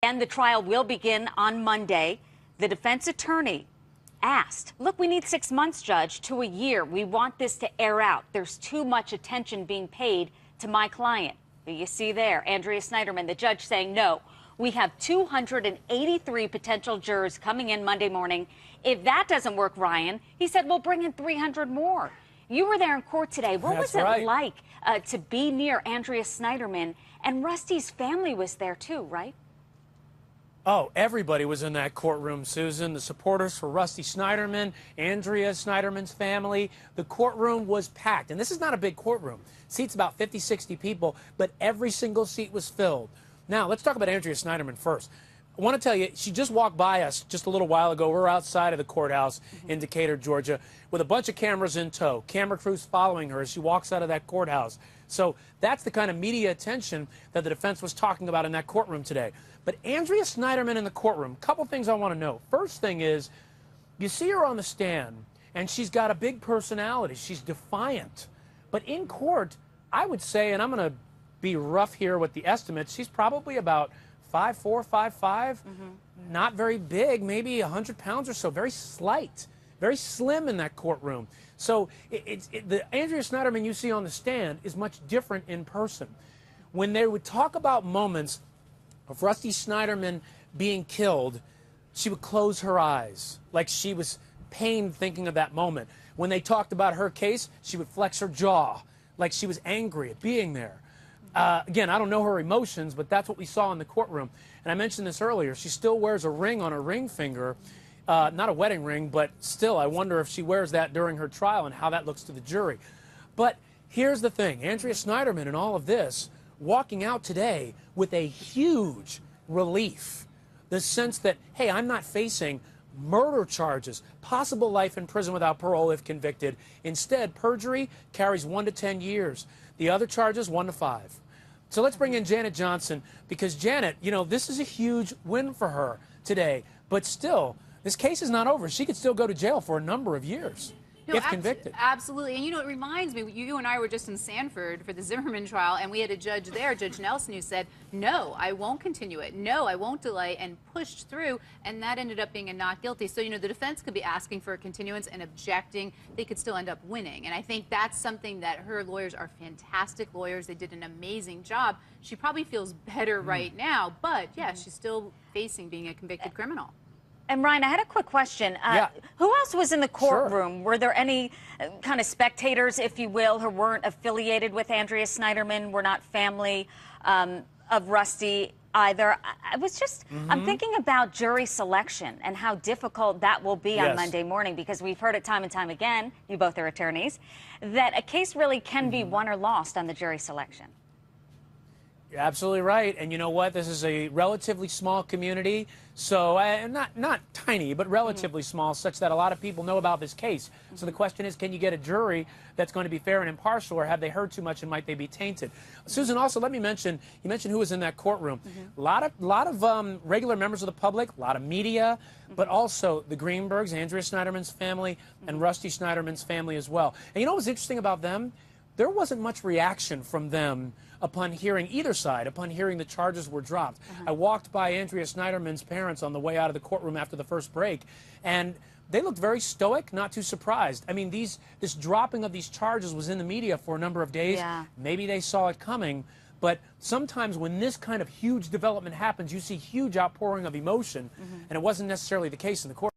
And the trial will begin on Monday. The defense attorney asked, look, we need 6 months, Judge, to a year. We want this to air out. There's too much attention being paid to my client. You see there, Andrea Sneiderman, the judge saying, no, we have 283 potential jurors coming in Monday morning. If that doesn't work, Ryan, he said, we'll bring in 300 more. You were there in court today. What was it like to be near Andrea Sneiderman? And Rusty's family was there too, right? Oh, everybody was in that courtroom, Susan. The supporters for Rusty Sneiderman, Andrea Sneiderman's family. The courtroom was packed. And this is not a big courtroom. Seats about 50, 60 people, but every single seat was filled. Now, let's talk about Andrea Sneiderman first. I want to tell you, she just walked by us just a little while ago. We're outside of the courthouse in Decatur, Georgia, with a bunch of cameras in tow. Camera crews following her as she walks out of that courthouse. So that's the kind of media attention that the defense was talking about in that courtroom today. But Andrea Sneiderman in the courtroom, a couple things I want to know. First thing is, you see her on the stand, and she's got a big personality. She's defiant. But in court, I would say, and I'm going to be rough here with the estimates, she's probably about 5'4", 5'5", not very big, maybe 100 pounds or so, very slight, very slim in that courtroom. So the Andrea Sneiderman you see on the stand is much different in person. When they would talk about moments of Rusty Sneiderman being killed, she would close her eyes like she was pained thinking of that moment. When they talked about her case, she would flex her jaw like she was angry at being there. Again, I don't know her emotions, but that's what we saw in the courtroom. And I mentioned this earlier. She still wears a ring on her ring finger, not a wedding ring, but still, I wonder if she wears that during her trial and how that looks to the jury. But here's the thing. Andrea Sneiderman in all of this, walking out today with a huge relief. The sense that, hey, I'm not facing murder charges, possible life in prison without parole if convicted. Instead, perjury carries 1 to 10 years. The other charges, 1 to 5. So let's bring in Janet Johnson, because Janet, you know, this is a huge win for her today. But still, this case is not over. She could still go to jail for a number of years. No, if convicted. Absolutely. And, you know, it reminds me, you and I were just in Sanford for the Zimmerman trial, and we had a judge there, Judge Nelson, who said, no, I won't continue it. No, I won't delay, and pushed through, and that ended up being a not guilty. So, you know, the defense could be asking for a continuance and objecting. They could still end up winning. And I think that's something that her lawyers are fantastic lawyers. They did an amazing job. She probably feels better right now, but, yeah, she's still facing being a convicted criminal. And Ryan, I had a quick question. Who else was in the courtroom? Sure. Were there any kind of spectators, if you will, who weren't affiliated with Andrea Sneiderman, were not family of Rusty either? I was just, I'm thinking about jury selection and how difficult that will be on Monday morning, because we've heard it time and time again, you both are attorneys, that a case really can be won or lost on the jury selection. You're absolutely right. And you know what? This is a relatively small community. So not tiny, but relatively small, such that a lot of people know about this case. So the question is, can you get a jury that's going to be fair and impartial, or have they heard too much and might they be tainted? Susan, also, let me mention, you mentioned who was in that courtroom. A lot of regular members of the public, a lot of media, but also the Greenbergs, Andrea Sneiderman's family, and Rusty Sneiderman's family as well. And you know what was interesting about them? There wasn't much reaction from them upon hearing either side, upon hearing the charges were dropped. I walked by Andrea Sneiderman's parents on the way out of the courtroom after the first break, and they looked very stoic, not too surprised. I mean, this dropping of these charges was in the media for a number of days. Maybe they saw it coming, but sometimes when this kind of huge development happens, you see huge outpouring of emotion, and it wasn't necessarily the case in the court.